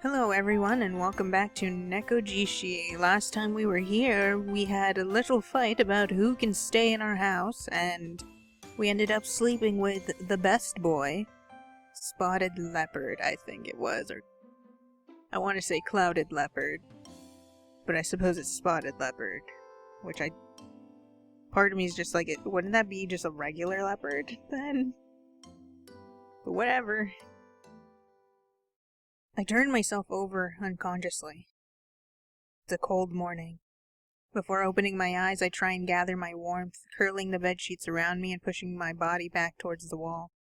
Hello everyone and welcome back to Nekojishi. Last time we were here, we had a little fight about who can stay in our house, and we ended up sleeping with the best boy. Spotted Leopard, I think it was, or I want to say Clouded Leopard, but I suppose it's Spotted Leopard, which part of me is just like, wouldn't that be just a regular leopard then? But whatever. I turned myself over unconsciously. It's a cold morning. Before opening my eyes, I try and gather my warmth, curling the bedsheets around me and pushing my body back towards the wall.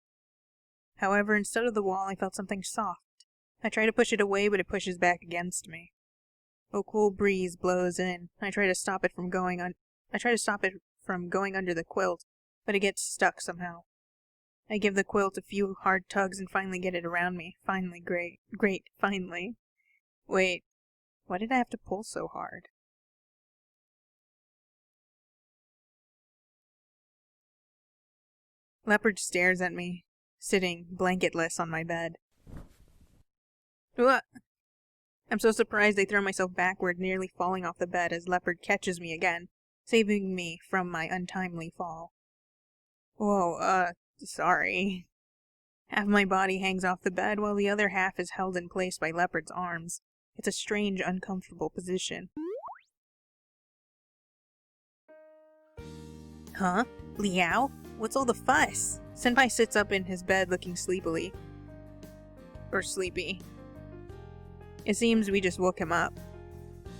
However, instead of the wall, I felt something soft. I try to push it away, but it pushes back against me. A cool breeze blows in. I try to stop it from going under the quilt, but it gets stuck somehow. I give the quilt a few hard tugs and finally get it around me. Finally, great, finally. Wait, why did I have to pull so hard? Leopard stares at me, sitting blanketless on my bed. What? I'm so surprised I throw myself backward, nearly falling off the bed as Leopard catches me again, saving me from my untimely fall. Whoa, sorry. Half my body hangs off the bed while the other half is held in place by Leopard's arms. It's a strange, uncomfortable position. Huh? Liao? What's all the fuss? Senpai sits up in his bed looking sleepy. It seems we just woke him up.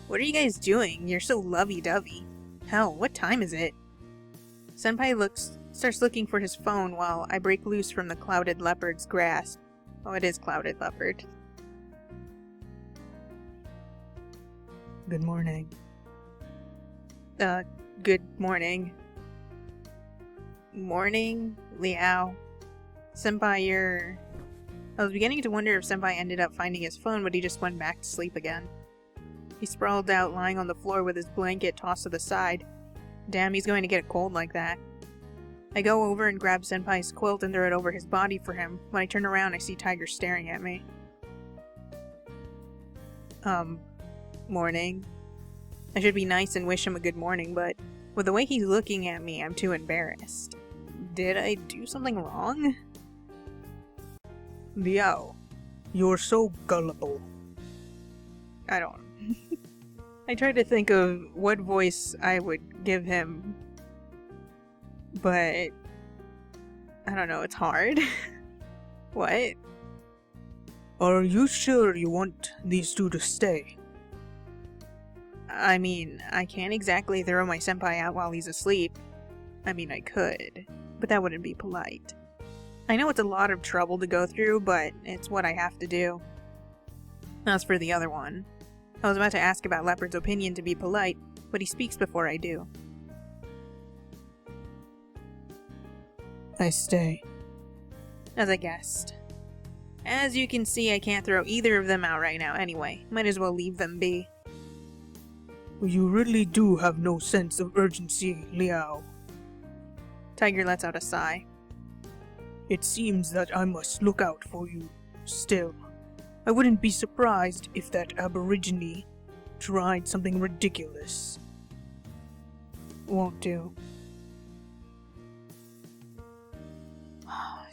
What are you guys doing? You're so lovey-dovey. Hell, what time is it? Senpai starts looking for his phone while I break loose from the Clouded Leopard's grasp. Oh, it is Clouded Leopard. Good morning. Good morning. Morning, Liao. Senpai, I was beginning to wonder if Senpai ended up finding his phone, but he just went back to sleep again. He sprawled out, lying on the floor with his blanket tossed to the side. Damn, he's going to get a cold like that. I go over and grab Senpai's quilt and throw it over his body for him. When I turn around, I see Tiger staring at me. Morning. I should be nice and wish him a good morning, but with the way he's looking at me, I'm too embarrassed. Did I do something wrong? Liao, you're so gullible. I don't. I tried to think of what voice I would give him, but I don't know, it's hard. What? Are you sure you want these two to stay? I mean, I can't exactly throw my senpai out while he's asleep. I mean, I could, but that wouldn't be polite. I know it's a lot of trouble to go through, but it's what I have to do. As for the other one, I was about to ask about Leopard's opinion to be polite, but he speaks before I do. I stay. As I guessed. As you can see, I can't throw either of them out right now anyway. Might as well leave them be. You really do have no sense of urgency, Liao. Tiger lets out a sigh. It seems that I must look out for you, still. I wouldn't be surprised if that aborigine tried something ridiculous. Won't do.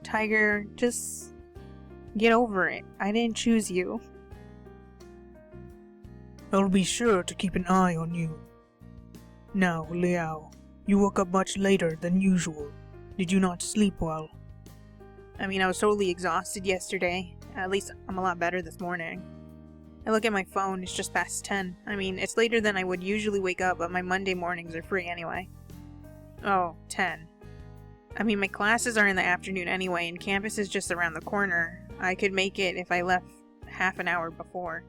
Tiger, just get over it. I didn't choose you. I'll be sure to keep an eye on you. Now, Liao, you woke up much later than usual. Did you not sleep well? I mean, I was totally exhausted yesterday. At least I'm a lot better this morning. I look at my phone, it's just past 10. I mean, it's later than I would usually wake up, but my Monday mornings are free anyway. Oh, 10. I mean, my classes are in the afternoon anyway, and campus is just around the corner. I could make it if I left half an hour before.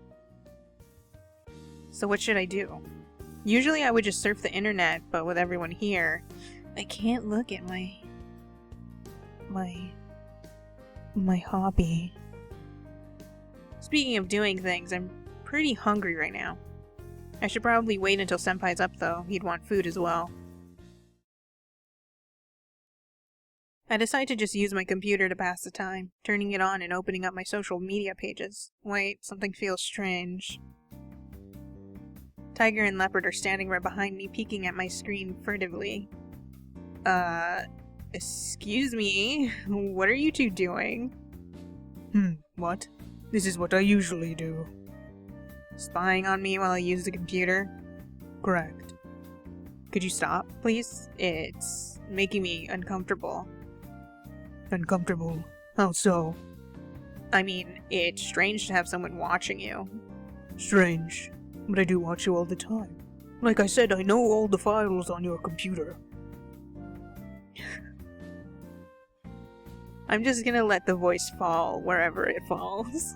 So what should I do? Usually I would just surf the internet, but with everyone here, I can't look at my hobby. Speaking of doing things, I'm pretty hungry right now. I should probably wait until Senpai's up though, he'd want food as well. I decide to just use my computer to pass the time, turning it on and opening up my social media pages. Wait, something feels strange. Tiger and Leopard are standing right behind me, peeking at my screen furtively. Excuse me? What are you two doing? What? This is what I usually do. Spying on me while I use the computer? Correct. Could you stop, please? It's making me uncomfortable. Uncomfortable? How so? I mean, it's strange to have someone watching you. Strange. But I do watch you all the time. Like I said, I know all the files on your computer. I'm just gonna let the voice fall wherever it falls.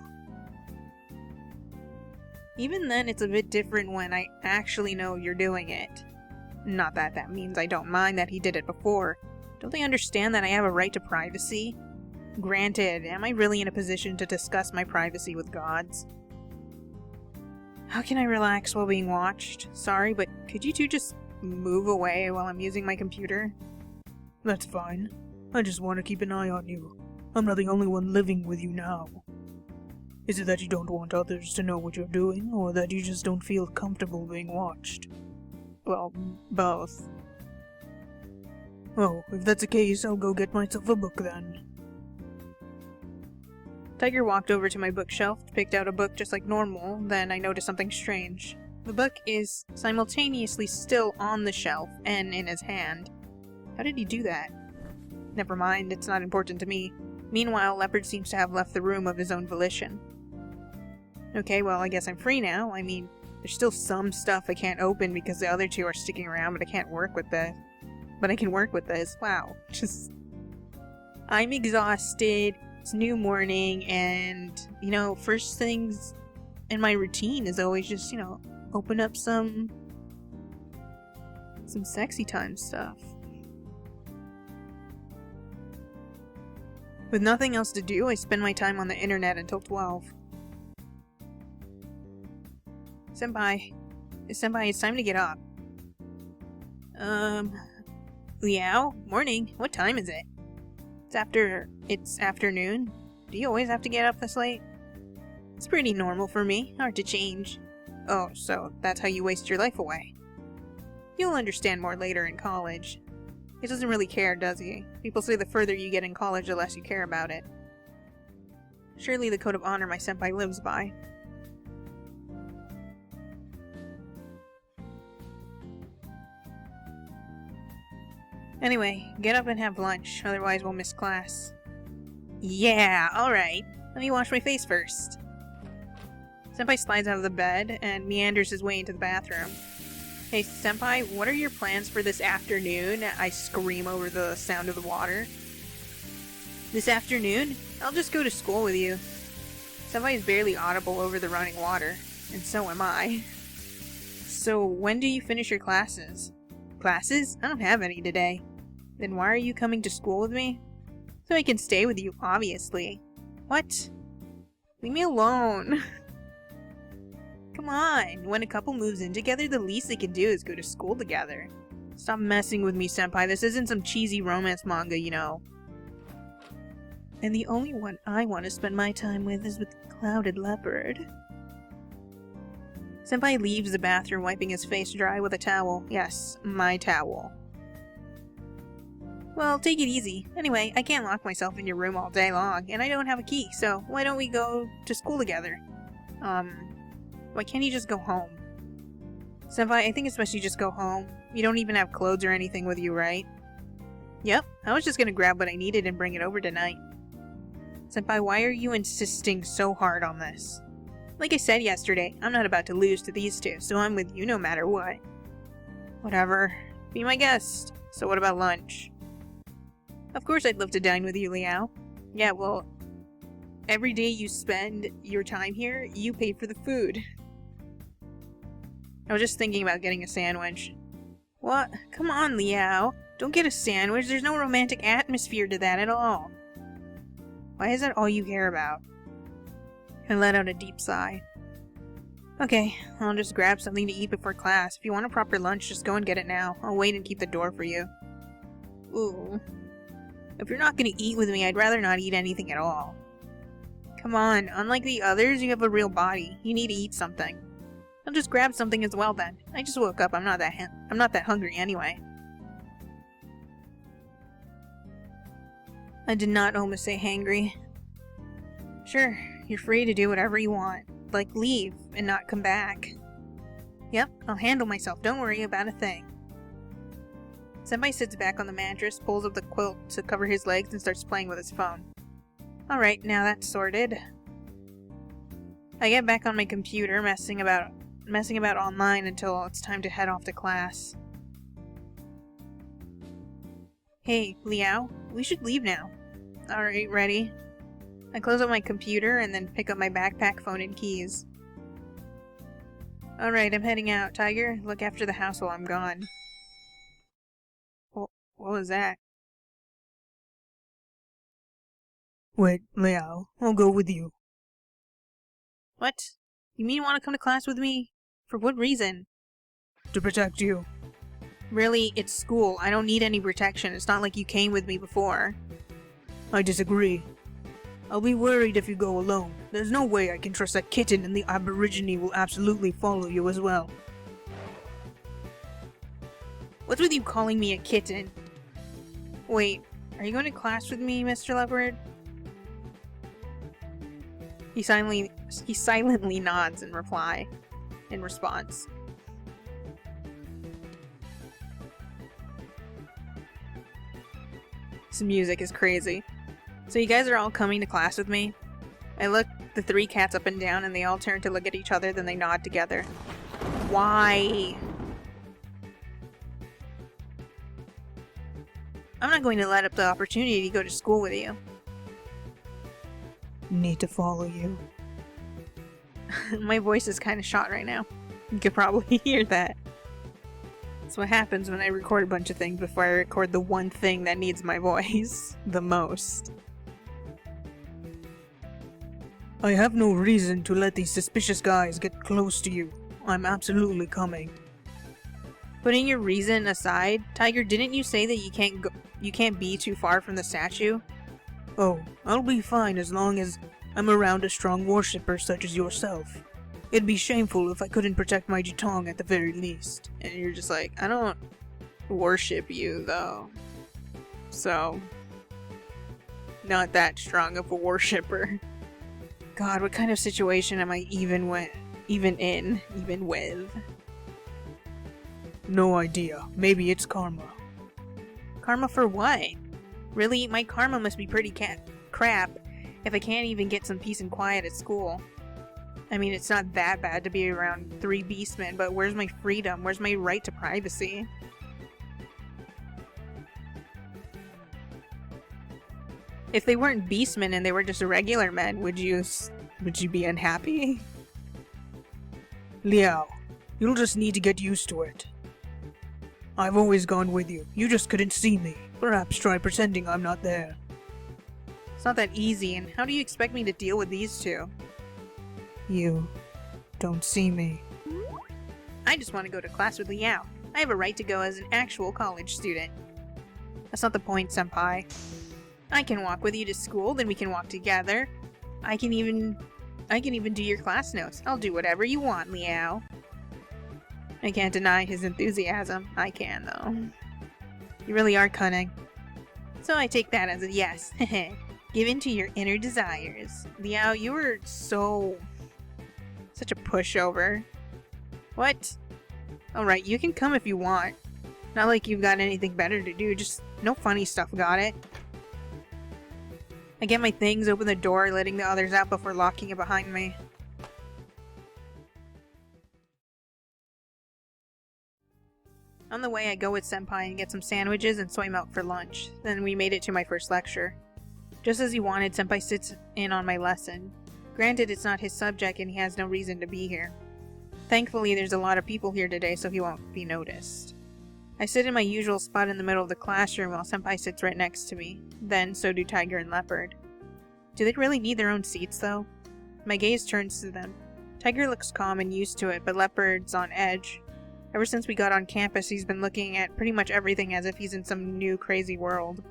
Even then, it's a bit different when I actually know you're doing it. Not that that means I don't mind that he did it before. Don't they understand that I have a right to privacy? Granted, am I really in a position to discuss my privacy with gods? How can I relax while being watched? Sorry, but could you two just move away while I'm using my computer? That's fine. I just want to keep an eye on you. I'm not the only one living with you now. Is it that you don't want others to know what you're doing, or that you just don't feel comfortable being watched? Well, both. Oh, if that's the case, I'll go get myself a book then. Tiger walked over to my bookshelf, picked out a book just like normal, then I noticed something strange. The book is simultaneously still on the shelf and in his hand. How did he do that? Never mind, it's not important to me. Meanwhile, Leopard seems to have left the room of his own volition. Okay, well, I guess I'm free now. I mean, there's still some stuff I can't open because the other two are sticking around, but I can't work with this. But I can work with this. Wow. I'm exhausted. It's new morning, and, first things in my routine is always just, open up some sexy time stuff. With nothing else to do, I spend my time on the internet until 12. Senpai, it's time to get up. Liao? Morning. What time is it? It's afternoon. Do you always have to get up this late? It's pretty normal for me. Hard to change. Oh, so that's how you waste your life away. You'll understand more later in college. He doesn't really care, does he? People say the further you get in college, the less you care about it. Surely the code of honor my senpai lives by. Anyway, get up and have lunch, otherwise we'll miss class. Yeah, alright. Let me wash my face first. Senpai slides out of the bed and meanders his way into the bathroom. Hey, Senpai, what are your plans for this afternoon? I scream over the sound of the water. This afternoon? I'll just go to school with you. Senpai is barely audible over the running water, and so am I. So, when do you finish your classes? Classes? I don't have any today. Then why are you coming to school with me? So I can stay with you, obviously. What? Leave me alone. Come on, when a couple moves in together, the least they can do is go to school together. Stop messing with me, Senpai. This isn't some cheesy romance manga, And the only one I want to spend my time with is with Clouded Leopard. Senpai leaves the bathroom, wiping his face dry with a towel. Yes, my towel. Well, take it easy. Anyway, I can't lock myself in your room all day long, and I don't have a key, so why don't we go to school together? Why can't you just go home? Senpai, I think it's best you just go home. You don't even have clothes or anything with you, right? Yep, I was just gonna grab what I needed and bring it over tonight. Senpai, why are you insisting so hard on this? Like I said yesterday, I'm not about to lose to these two, so I'm with you no matter what. Whatever. Be my guest. So what about lunch? Of course I'd love to dine with you, Liao. Yeah, well, every day you spend your time here, you pay for the food. I was just thinking about getting a sandwich. What? Come on, Liao. Don't get a sandwich. There's no romantic atmosphere to that at all. Why is that all you care about? I let out a deep sigh. Okay, I'll just grab something to eat before class. If you want a proper lunch, just go and get it now. I'll wait and keep the door for you. Ooh. If you're not gonna eat with me, I'd rather not eat anything at all. Come on, unlike the others, you have a real body. You need to eat something. I'll just grab something as well then. I just woke up, I'm not that hungry anyway. I did not almost say hangry. Sure, you're free to do whatever you want. Like leave and not come back. Yep, I'll handle myself, don't worry about a thing. Senpai sits back on the mattress, pulls up the quilt to cover his legs, and starts playing with his phone. Alright, now that's sorted. I get back on my computer, messing about online until it's time to head off to class. Hey, Liao, we should leave now. Alright, ready? I close up my computer and then pick up my backpack, phone, and keys. Alright, I'm heading out. Tiger, look after the house while I'm gone. What was that? Wait, Liao, I'll go with you. What? You mean you want to come to class with me? For what reason? To protect you. Really, it's school. I don't need any protection. It's not like you came with me before. I disagree. I'll be worried if you go alone. There's no way I can trust that kitten, and the Aborigine will absolutely follow you as well. What's with you calling me a kitten? Wait, are you going to class with me, Mr. Leopard? He silently nods in response. This music is crazy. So you guys are all coming to class with me? I look the three cats up and down and they all turn to look at each other, then they nod together. Why? I'm not going to let up the opportunity to go to school with you. Need to follow you. My voice is kind of shot right now. You could probably hear that. That's what happens when I record a bunch of things before I record the one thing that needs my voice the most. I have no reason to let these suspicious guys get close to you. I'm absolutely coming. Putting your reason aside, Tiger, didn't you say that you can't be too far from the statue? Oh, I'll be fine as long as I'm around a strong worshipper such as yourself. It'd be shameful if I couldn't protect my Jitong at the very least. And you're just like, I don't worship you, though. So, not that strong of a worshipper. God, what kind of situation am I even with? No idea. Maybe it's karma. Karma for what? Really? My karma must be pretty crap if I can't even get some peace and quiet at school. I mean, it's not that bad to be around 3 beastmen, but where's my freedom? Where's my right to privacy? If they weren't beastmen and they were just regular men, would you be unhappy? Liao, you'll just need to get used to it. I've always gone with you. You just couldn't see me. Perhaps try pretending I'm not there. It's not that easy, and how do you expect me to deal with these two? You don't see me. I just want to go to class with Liao. I have a right to go as an actual college student. That's not the point, Senpai. I can walk with you to school, then we can walk together. I can even do your class notes. I'll do whatever you want, Liao. I can't deny his enthusiasm. I can, though. You really are cunning. So I take that as a yes. Give in to your inner desires. Liao, you were such a pushover. What? Alright, you can come if you want. Not like you've got anything better to do, just no funny stuff, got it? I get my things, open the door, letting the others out before locking it behind me. On the way, I go with Senpai and get some sandwiches and soy milk for lunch. Then we made it to my first lecture. Just as he wanted, Senpai sits in on my lesson. Granted, it's not his subject and he has no reason to be here. Thankfully, there's a lot of people here today, so he won't be noticed. I sit in my usual spot in the middle of the classroom while Senpai sits right next to me. Then, so do Tiger and Leopard. Do they really need their own seats, though? My gaze turns to them. Tiger looks calm and used to it, but Leopard's on edge. Ever since we got on campus, he's been looking at pretty much everything as if he's in some new crazy world.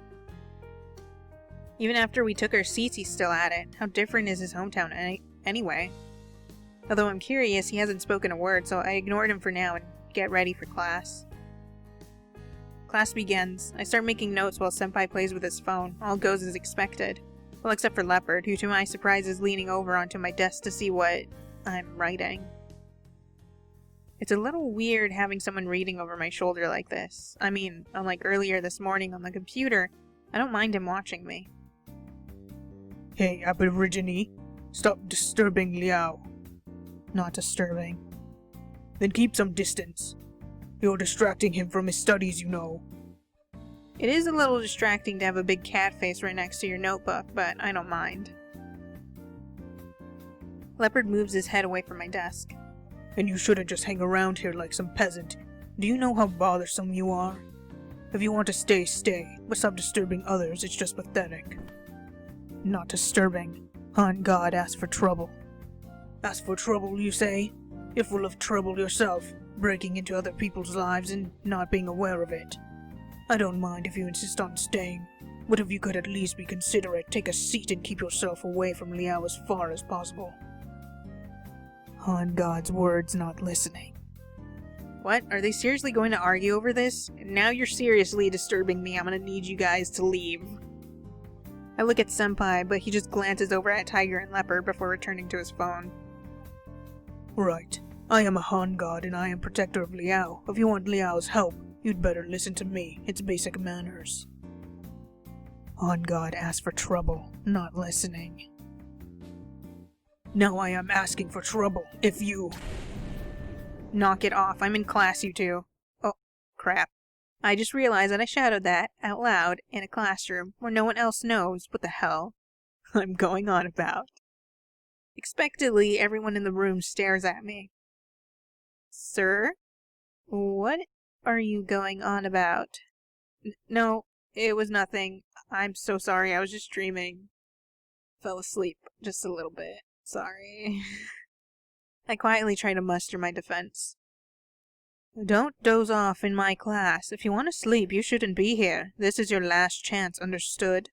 Even after we took our seats, he's still at it. How different is his hometown anyway? Although I'm curious, he hasn't spoken a word, so I ignored him for now and get ready for class. Class begins. I start making notes while Senpai plays with his phone. All goes as expected. Well, except for Leopard, who to my surprise is leaning over onto my desk to see what I'm writing. It's a little weird having someone reading over my shoulder like this. I mean, unlike earlier this morning on the computer, I don't mind him watching me. Hey, Aborigine, stop disturbing Liao. Not disturbing. Then keep some distance. You're distracting him from his studies, you know. It is a little distracting to have a big cat face right next to your notebook, but I don't mind. Leopard moves his head away from my desk. And you shouldn't just hang around here like some peasant. Do you know how bothersome you are? If you want to stay, stay, but stop disturbing others, it's just pathetic. Not disturbing. Han God asked for trouble. Ask for trouble, you say? You're full of trouble yourself, breaking into other people's lives and not being aware of it. I don't mind if you insist on staying, but if you could at least be considerate, take a seat and keep yourself away from Liao as far as possible. Han God's words not listening. What? Are they seriously going to argue over this? Now you're seriously disturbing me. I'm gonna need you guys to leave. I look at Senpai, but he just glances over at Tiger and Leopard before returning to his phone. Right. I am a Han God and I am protector of Liao. If you want Liao's help, you'd better listen to me. It's basic manners. Han God asked for trouble, not listening. Now I am asking for trouble, if you... Knock it off, I'm in class, you two. Oh, crap. I just realized that I shouted that out loud in a classroom where no one else knows what the hell I'm going on about. Expectedly, everyone in the room stares at me. Sir? What are you going on about? No, it was nothing. I'm so sorry, I was just dreaming. Fell asleep just a little bit. Sorry. I quietly try to muster my defense. Don't doze off in my class. If you want to sleep, you shouldn't be here. This is your last chance, understood?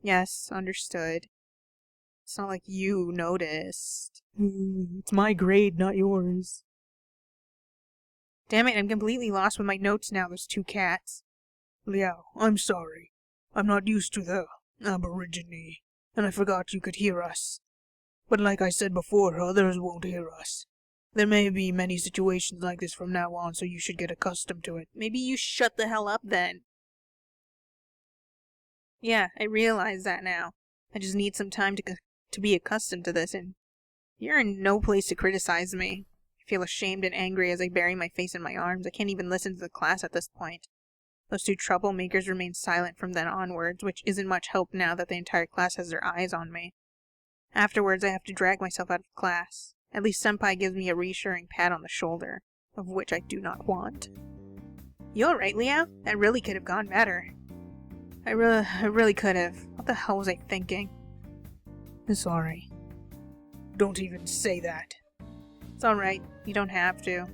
Yes, understood. It's not like you noticed. It's my grade, not yours. Damn it, I'm completely lost with my notes now, those two cats. Liao, I'm sorry. I'm not used to the Aborigine, and I forgot you could hear us. But like I said before, others won't hear us. There may be many situations like this from now on, so you should get accustomed to it. Maybe you shut the hell up then. Yeah, I realize that now. I just need some time to be accustomed to this, and you're in no place to criticize me. I feel ashamed and angry as I bury my face in my arms. I can't even listen to the class at this point. Those two troublemakers remain silent from then onwards, which isn't much help now that the entire class has their eyes on me. Afterwards, I have to drag myself out of class. At least Senpai gives me a reassuring pat on the shoulder, of which I do not want. You alright, Liao? That really could have gone better. I really could have. What the hell was I thinking? I'm sorry. Don't even say that. It's alright. You don't have to.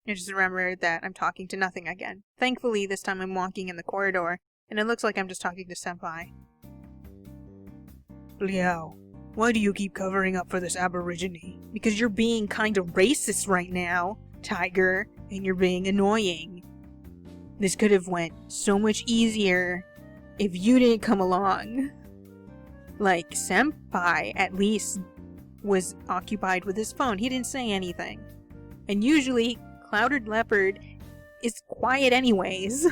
I just remembered that I'm talking to nothing again. Thankfully, this time I'm walking in the corridor, and it looks like I'm just talking to Senpai. Liao, why do you keep covering up for this Aborigine? Because you're being kind of racist right now, Tiger, and you're being annoying. This could have went so much easier if you didn't come along. Like, Senpai, at least, was occupied with his phone. He didn't say anything. And usually, Clouded Leopard is quiet anyways.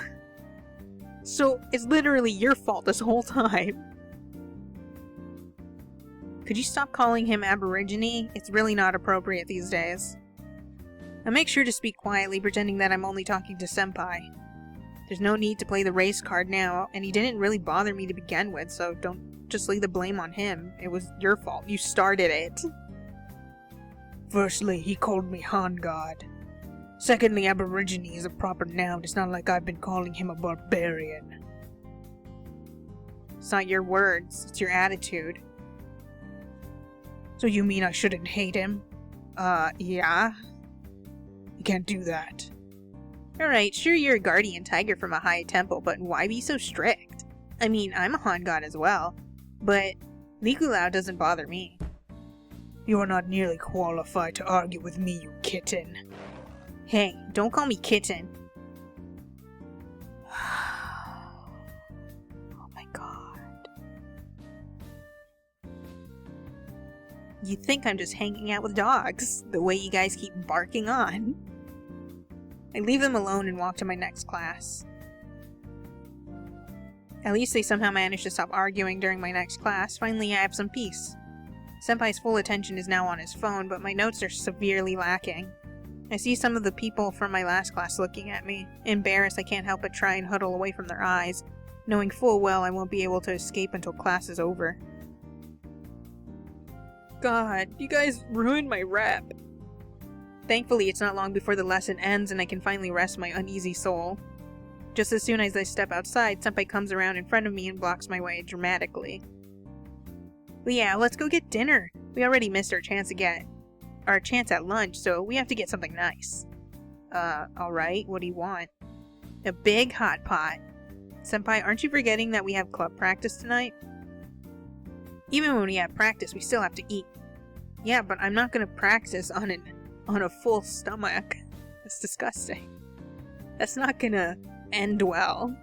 So, it's literally your fault this whole time. Could you stop calling him Aborigine? It's really not appropriate these days. I make sure to speak quietly, pretending that I'm only talking to Senpai. There's no need to play the race card now, and he didn't really bother me to begin with, so don't just lay the blame on him. It was your fault. You started it. Firstly, he called me Han God. Secondly, Aborigine is a proper noun. It's not like I've been calling him a barbarian. It's not your words, it's your attitude. So you mean I shouldn't hate him? Yeah. You can't do that. Alright, sure you're a guardian tiger from a high temple, but why be so strict? I mean, I'm a Han god as well, but Likulao doesn't bother me. You are not nearly qualified to argue with me, you kitten. Hey, don't call me kitten. Oh my god. You think I'm just hanging out with dogs, the way you guys keep barking on. I leave them alone and walk to my next class. At least they somehow managed to stop arguing during my next class. Finally, I have some peace. Senpai's full attention is now on his phone, but my notes are severely lacking. I see some of the people from my last class looking at me. Embarrassed, I can't help but try and huddle away from their eyes, knowing full well I won't be able to escape until class is over. God, you guys ruined my rep. Thankfully, it's not long before the lesson ends and I can finally rest my uneasy soul. Just as soon as I step outside, Senpai comes around in front of me and blocks my way dramatically. Yeah, let's go get dinner. We already missed our chance at lunch, so we have to get something nice. Alright, what do you want? A big hot pot. Senpai, aren't you forgetting that we have club practice tonight? Even when we have practice, we still have to eat. Yeah, but I'm not gonna practice on a full stomach. That's disgusting. That's not gonna end well.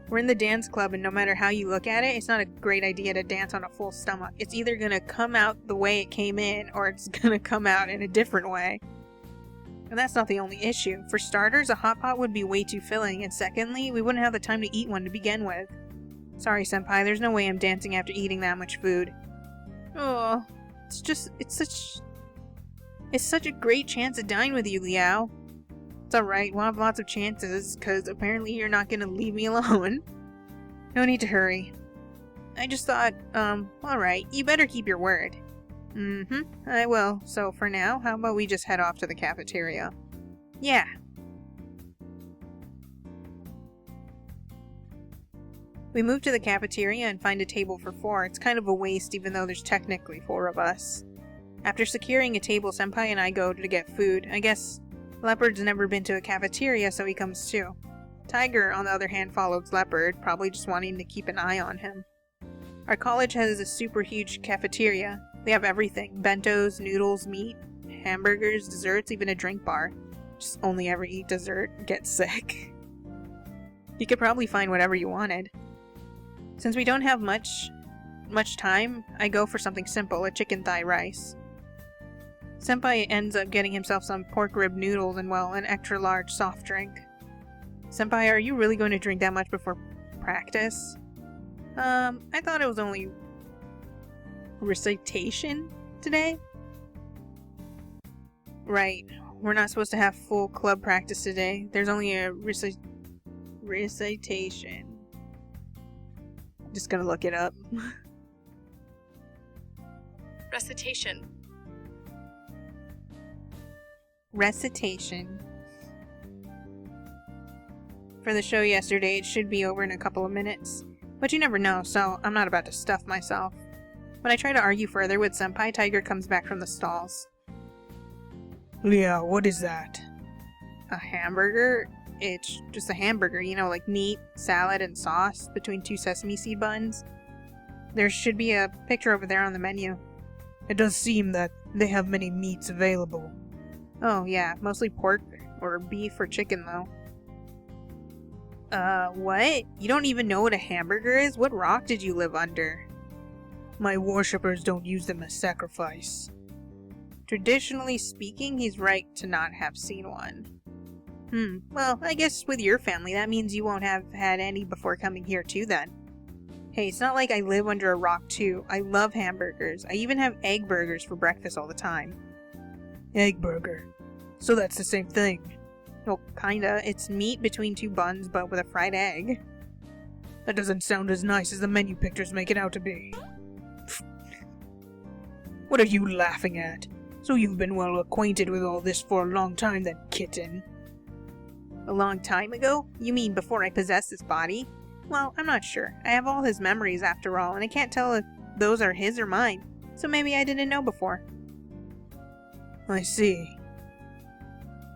We're in the dance club, and no matter how you look at it, it's not a great idea to dance on a full stomach. It's either gonna come out the way it came in, or it's gonna come out in a different way. And that's not the only issue. For starters, a hot pot would be way too filling, and secondly, we wouldn't have the time to eat one to begin with. Sorry, Senpai, there's no way I'm dancing after eating that much food. Oh, it's such a great chance to dine with you, Liao. It's alright, we'll have lots of chances, cause apparently you're not gonna leave me alone. No need to hurry. I just thought, alright, you better keep your word. I will. So for now, how about we just head off to the cafeteria? Yeah. We move to the cafeteria and find a table for 4. It's kind of a waste even though there's technically 4 of us. After securing a table, Senpai and I go to get food. I guess Leopard's never been to a cafeteria, so he comes too. Tiger, on the other hand, follows Leopard, probably just wanting to keep an eye on him. Our college has a super huge cafeteria. They have everything. Bentos, noodles, meat, hamburgers, desserts, even a drink bar. Just only ever eat dessert, get sick. You could probably find whatever you wanted. Since we don't have much time, I go for something simple, a chicken thigh rice. Senpai ends up getting himself some pork rib noodles and, well, an extra large soft drink. Senpai, are you really going to drink that much before practice? I thought it was only recitation today? Right, we're not supposed to have full club practice today. There's only a recitation. Just gonna look it up. Recitation. Recitation. For the show yesterday, it should be over in a couple of minutes. But you never know, so I'm not about to stuff myself. When I try to argue further with Senpai, Tiger comes back from the stalls. Liao, what is that? A hamburger? It's just a hamburger, you know, like meat, salad, and sauce between 2 sesame seed buns. There should be a picture over there on the menu. It does seem that they have many meats available. Oh yeah, mostly pork or beef or chicken though. What? You don't even know what a hamburger is? What rock did you live under? My worshippers don't use them as sacrifice. Traditionally speaking, he's right to not have seen one. Well, I guess with your family, that means you won't have had any before coming here too then. Hey, it's not like I live under a rock too. I love hamburgers. I even have egg burgers for breakfast all the time. Egg burger. So that's the same thing. Well, kinda. It's meat between 2 buns, but with a fried egg. That doesn't sound as nice as the menu pictures make it out to be. What are you laughing at? So you've been well acquainted with all this for a long time then, kitten. A long time ago? You mean before I possessed this body? Well, I'm not sure. I have all his memories after all, and I can't tell if those are his or mine. So maybe I didn't know before. I see.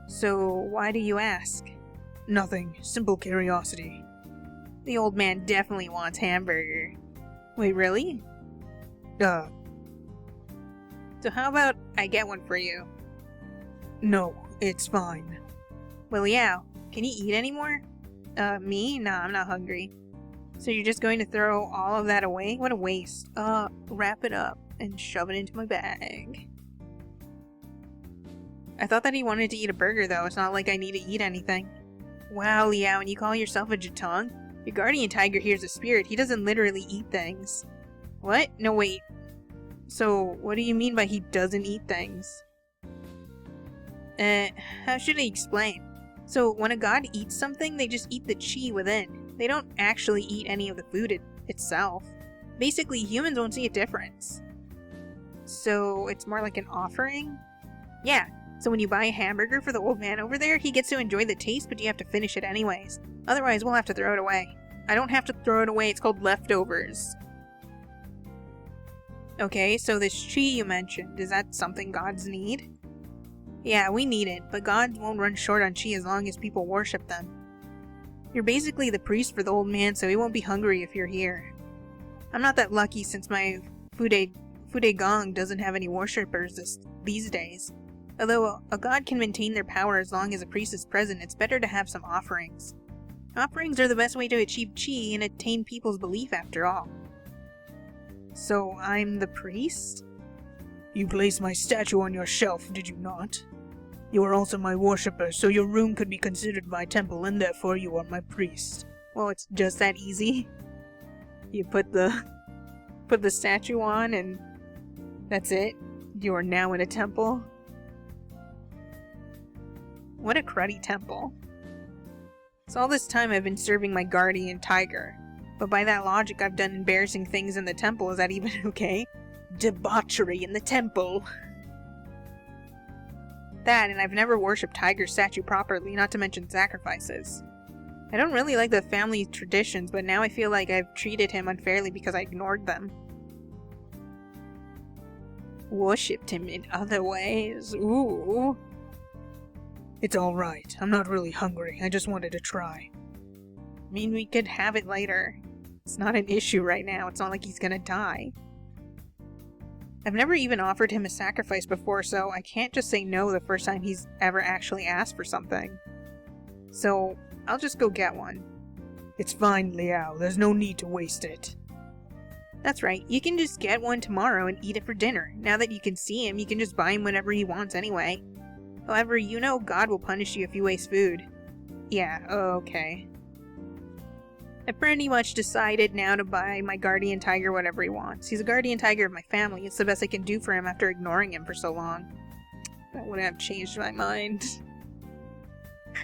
So why do you ask? Nothing. Simple curiosity. The old man definitely wants hamburger. Wait, really? Uh, So how about I get one for you? no, it's fine. Well, yeah. Can you eat anymore? Me? Nah, I'm not hungry. So you're just going to throw all of that away? What a waste. Wrap it up and shove it into my bag. I thought that he wanted to eat a burger, though. It's not like I need to eat anything. Wow, Liao, and you call yourself a Jatong? Your guardian tiger here's a spirit. He doesn't literally eat things. What? No, wait. So, what do you mean by he doesn't eat things? How should I explain? So, when a god eats something, they just eat the chi within. They don't actually eat any of the food itself. Basically, humans won't see a difference. So, it's more like an offering? Yeah. So when you buy a hamburger for the old man over there, he gets to enjoy the taste, but you have to finish it anyways. Otherwise, we'll have to throw it away. I don't have to throw it away, it's called leftovers. Okay, so this chi you mentioned, is that something gods need? Yeah, we need it, but gods won't run short on chi as long as people worship them. You're basically the priest for the old man, so he won't be hungry if you're here. I'm not that lucky since my Fude Gong doesn't have any worshippers these days. Although a god can maintain their power as long as a priest is present, it's better to have some offerings. Offerings are the best way to achieve chi and attain people's belief after all. So I'm the priest? You placed my statue on your shelf, did you not? You are also my worshipper, so your room could be considered my temple, and therefore you are my priest. Well, it's just that easy. You put the statue on and that's it? You are now in a temple? What a cruddy temple. So all this time I've been serving my guardian tiger. But by that logic, I've done embarrassing things in the temple. Is that even okay? Debauchery in the temple. That, and I've never worshipped tiger statue properly, not to mention sacrifices. I don't really like the family traditions, but now I feel like I've treated him unfairly because I ignored them. Worshipped him in other ways. Ooh. It's alright. I'm not really hungry. I just wanted to try. I mean, we could have it later. It's not an issue right now. It's not like he's gonna die. I've never even offered him a sacrifice before, so I can't just say no the first time he's ever actually asked for something. So, I'll just go get one. It's fine, Liao. There's no need to waste it. That's right. You can just get one tomorrow and eat it for dinner. Now that you can see him, you can just buy him whenever he wants anyway. However, you know God will punish you if you waste food. Yeah, okay. I pretty much decided now to buy my guardian tiger whatever he wants. He's a guardian tiger of my family. It's the best I can do for him after ignoring him for so long. That wouldn't have changed my mind.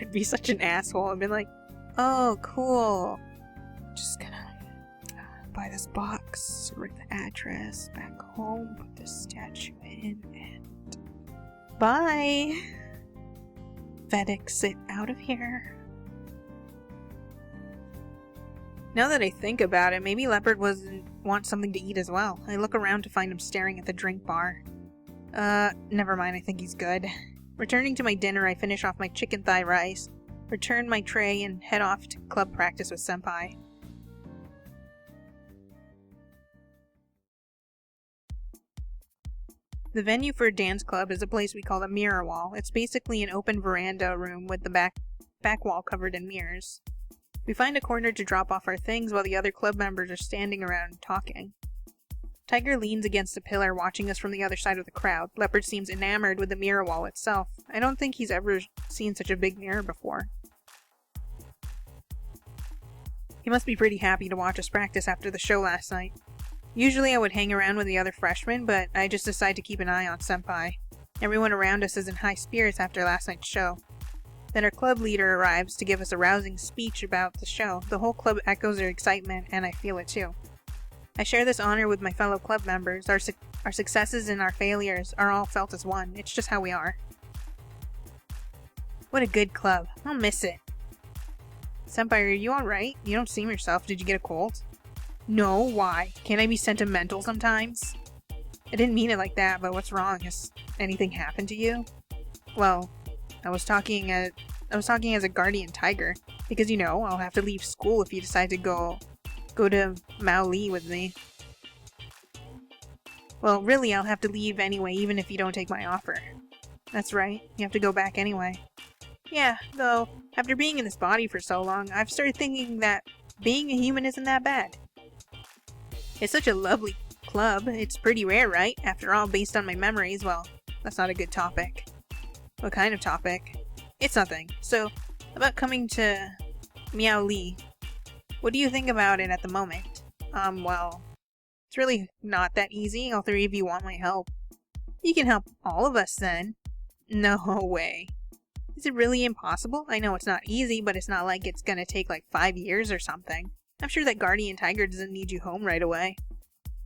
I'd be such an asshole. I'd been like, oh, cool. Just gonna buy this box, write the address, back home, put this statue in, and bye! FedEx it out of here. Now that I think about it, maybe Leopard wants something to eat as well. I look around to find him staring at the drink bar. Never mind, I think he's good. Returning to my dinner, I finish off my chicken thigh rice, return my tray, and head off to club practice with Senpai. The venue for a dance club is a place we call a mirror wall. It's basically an open veranda room with the back wall covered in mirrors. We find a corner to drop off our things while the other club members are standing around talking. Tiger leans against a pillar watching us from the other side of the crowd. Leopard seems enamored with the mirror wall itself. I don't think he's ever seen such a big mirror before. He must be pretty happy to watch us practice after the show last night. Usually I would hang around with the other freshmen, but I just decided to keep an eye on Senpai. Everyone around us is in high spirits after last night's show. Then our club leader arrives to give us a rousing speech about the show. The whole club echoes their excitement, and I feel it too. I share this honor with my fellow club members. Our successes and our failures are all felt as one. It's just how we are. What a good club. I'll miss it. Senpai, are you alright? You don't seem yourself. Did you get a cold? No, why? Can't I be sentimental sometimes? I didn't mean it like that, but what's wrong? Has anything happened to you? Well, I was talking as a guardian tiger. Because, you know, I'll have to leave school if you decide to go to Maoli with me. Well, really, I'll have to leave anyway, even if you don't take my offer. That's right, you have to go back anyway. Yeah, though, after being in this body for so long, I've started thinking that being a human isn't that bad. It's such a lovely club. It's pretty rare, right? After all, based on my memories, well, that's not a good topic. What kind of topic? It's nothing. So, about coming to Miaoli, what do you think about it at the moment? Well, it's really not that easy. All three of you want my help. You can help all of us then. No way. Is it really impossible? I know it's not easy, but it's not like it's gonna take like 5 years or something. I'm sure that Guardian Tiger doesn't need you home right away.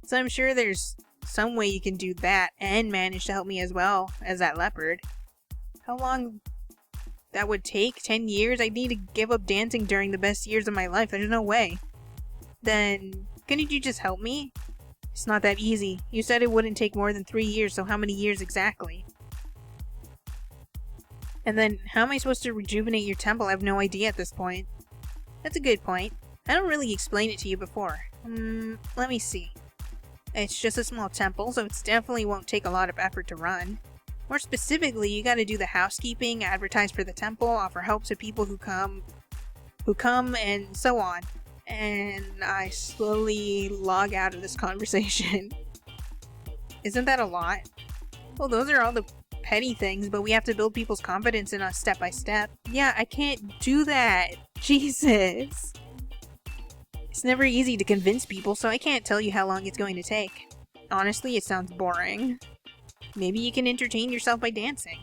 So I'm sure there's some way you can do that and manage to help me as well as that Leopard. How long that would take? 10 years? I'd need to give up dancing during the best years of my life. There's no way. Then, couldn't you just help me? It's not that easy. You said it wouldn't take more than 3 years, so how many years exactly? And then, how am I supposed to rejuvenate your temple? I have no idea at this point. That's a good point. I don't really explain it to you before. Let me see. It's just a small temple, so it definitely won't take a lot of effort to run. More specifically, you gotta do the housekeeping, advertise for the temple, offer help to people who come, and so on. And I slowly log out of this conversation. Isn't that a lot? Well, those are all the petty things, but we have to build people's confidence in us step by step. Yeah, I can't do that. Jesus. It's never easy to convince people, so I can't tell you how long it's going to take. Honestly, it sounds boring. Maybe you can entertain yourself by dancing.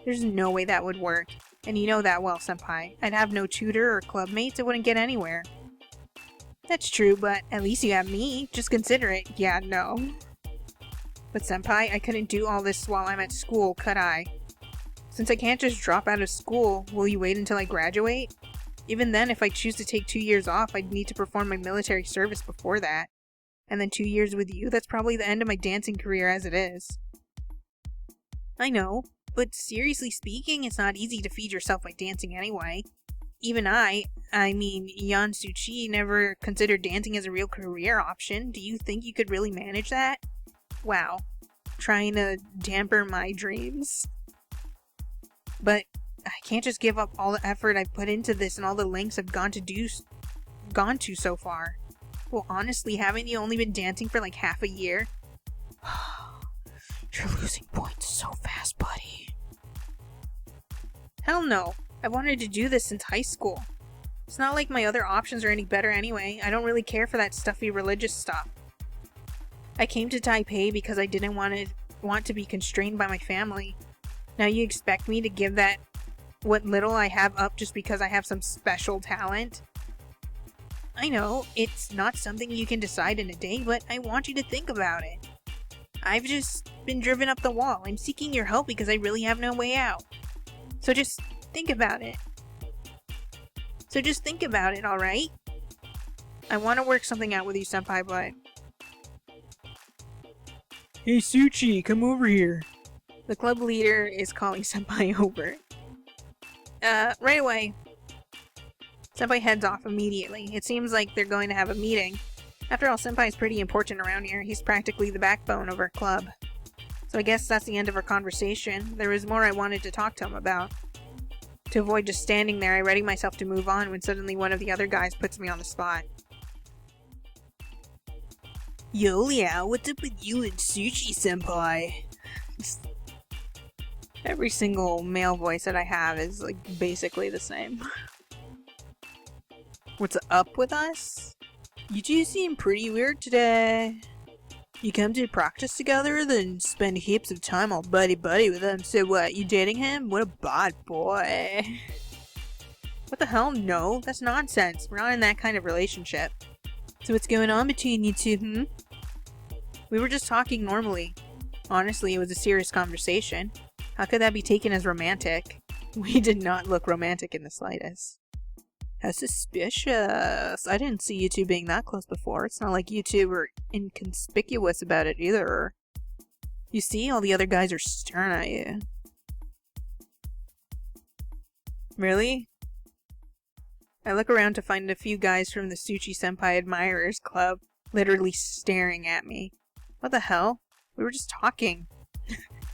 There's no way that would work. And you know that well, Senpai. I'd have no tutor or clubmates, I wouldn't get anywhere. That's true, but at least you have me. Just consider it. Yeah, no. But Senpai, I couldn't do all this while I'm at school, could I? Since I can't just drop out of school, will you wait until I graduate? Even then, if I choose to take 2 years off, I'd need to perform my military service before that. And then 2 years with you, that's probably the end of my dancing career as it is. I know, but seriously speaking, it's not easy to feed yourself by dancing anyway. Even I mean, Yan Suchi never considered dancing as a real career option. Do you think you could really manage that? Wow. Trying to damper my dreams. But I can't just give up all the effort I've put into this and all the lengths I've gone to so far. Well, honestly, haven't you only been dancing for like half a year? You're losing points so fast, buddy. Hell no. I wanted to do this since high school. It's not like my other options are any better anyway. I don't really care for that stuffy religious stuff. I came to Taipei because I didn't want to be constrained by my family. Now you expect me to give that what little I have up just because I have some special talent? I know, it's not something you can decide in a day, but I want you to think about it. I've just been driven up the wall. I'm seeking your help because I really have no way out. So just think about it. Alright? I want to work something out with you, Senpai, but... Hey Suchi, come over here. The club leader is calling Senpai over. Right away. Senpai heads off immediately. It seems like they're going to have a meeting. After all, Senpai is pretty important around here. He's practically the backbone of our club. So I guess that's the end of our conversation. There was more I wanted to talk to him about. To avoid just standing there, I ready myself to move on when suddenly one of the other guys puts me on the spot. Yo, Liao, what's up with you and Sushi, Senpai? Every single male voice that I have is like basically the same. What's up with us? You two seem pretty weird today. You come to practice together, then spend heaps of time all buddy-buddy with him. So what, you dating him? What a bad boy. What the hell? No, that's nonsense. We're not in that kind of relationship. So what's going on between you two, We were just talking normally. Honestly, it was a serious conversation. How could that be taken as romantic? We did not look romantic in the slightest. How suspicious. I didn't see you two being that close before. It's not like you two were inconspicuous about it either. You see, all the other guys are staring at you. Really? I look around to find a few guys from the Sushi Senpai Admirers Club literally staring at me. What the hell? We were just talking.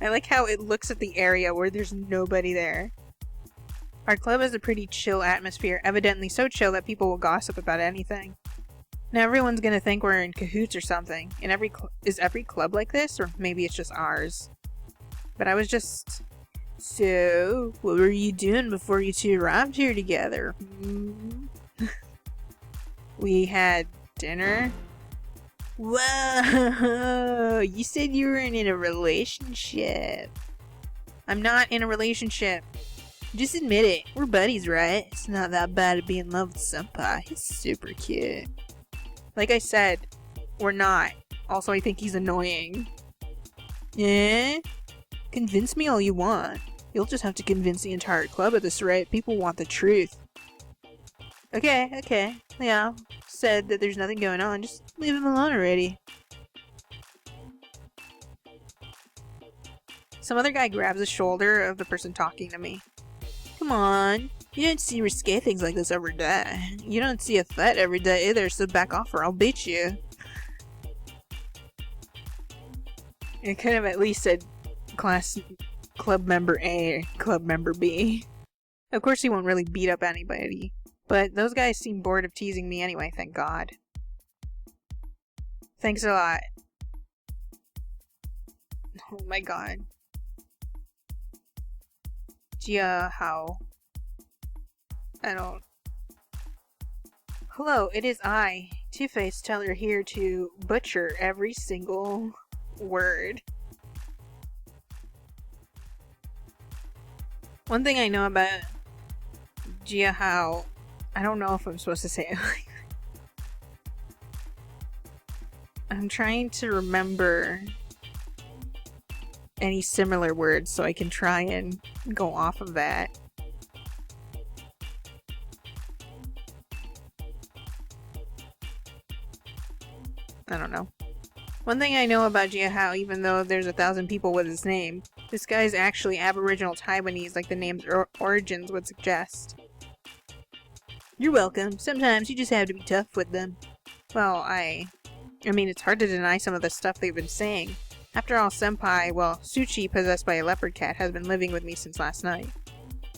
I like how it looks at the area where there's nobody there. Our club has a pretty chill atmosphere, evidently so chill that people will gossip about anything. Now everyone's gonna think we're in cahoots or something. Is every club like this? Or maybe it's just ours? But I was just... So, what were you doing before you two arrived here together? We had dinner? Whoa! You said you weren't in a relationship. I'm not in a relationship. Just admit it. We're buddies, right? It's not that bad to be in love with Senpai. He's super cute. Like I said, we're not. Also, I think he's annoying. Eh? Convince me all you want. You'll just have to convince the entire club at this rate. People want the truth. Okay. Yeah, said that there's nothing going on. Just leave him alone already. Some other guy grabs the shoulder of the person talking to me. Come on. You don't see risque things like this every day. You don't see a threat every day either, so back off or I'll beat you. It could have at least said club member A, club member B. Of course he won't really beat up anybody. But those guys seem bored of teasing me anyway, thank God. Thanks a lot. Oh my god. Jia, how? I don't... Hello, it is I, Two-Face Teller, here to butcher every single word. One thing I know about Jia Hao, I don't know if I'm supposed to say it like that. I'm trying to remember any similar words so I can try and go off of that. I don't know. One thing I know about Jia Hao, even though there's 1,000 people with his name, this guy is actually Aboriginal Taiwanese like the name's origins would suggest. You're welcome. Sometimes you just have to be tough with them. Well, I mean, it's hard to deny some of the stuff they've been saying. After all, Senpai, well, Sushi, possessed by a leopard cat, has been living with me since last night.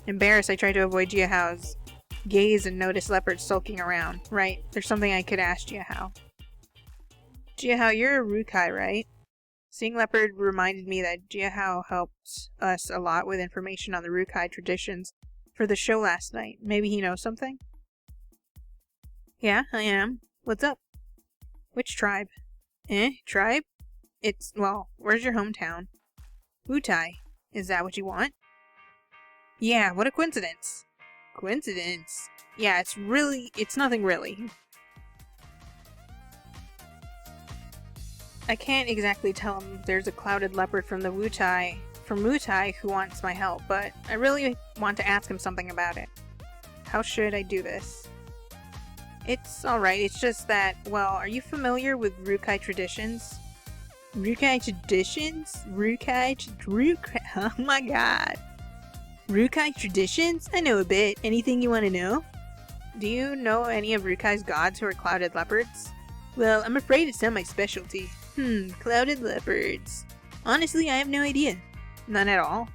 Embarrassed, I try to avoid Jia Hao's gaze and notice Leopard sulking around. Right, there's something I could ask Jia Hao. Jia Hao, you're a Rukai, right? Seeing Leopard reminded me that Jia Hao helped us a lot with information on the Rukai traditions for the show last night. Maybe he knows something? Yeah, I am. What's up? Which tribe? Tribe? Well, where's your hometown? Wutai. Is that what you want? Yeah, what a coincidence. Coincidence? Yeah, it's nothing really. I can't exactly tell him there's a clouded leopard from Wutai who wants my help, but I really want to ask him something about it. How should I do this? It's alright, it's just that, well, are you familiar with Rukai traditions? Rukai traditions? Oh my god. Rukai traditions? I know a bit. Anything you want to know? Do you know any of Rukai's gods who are clouded leopards? Well, I'm afraid it's not my specialty. Clouded leopards. Honestly, I have no idea. None at all?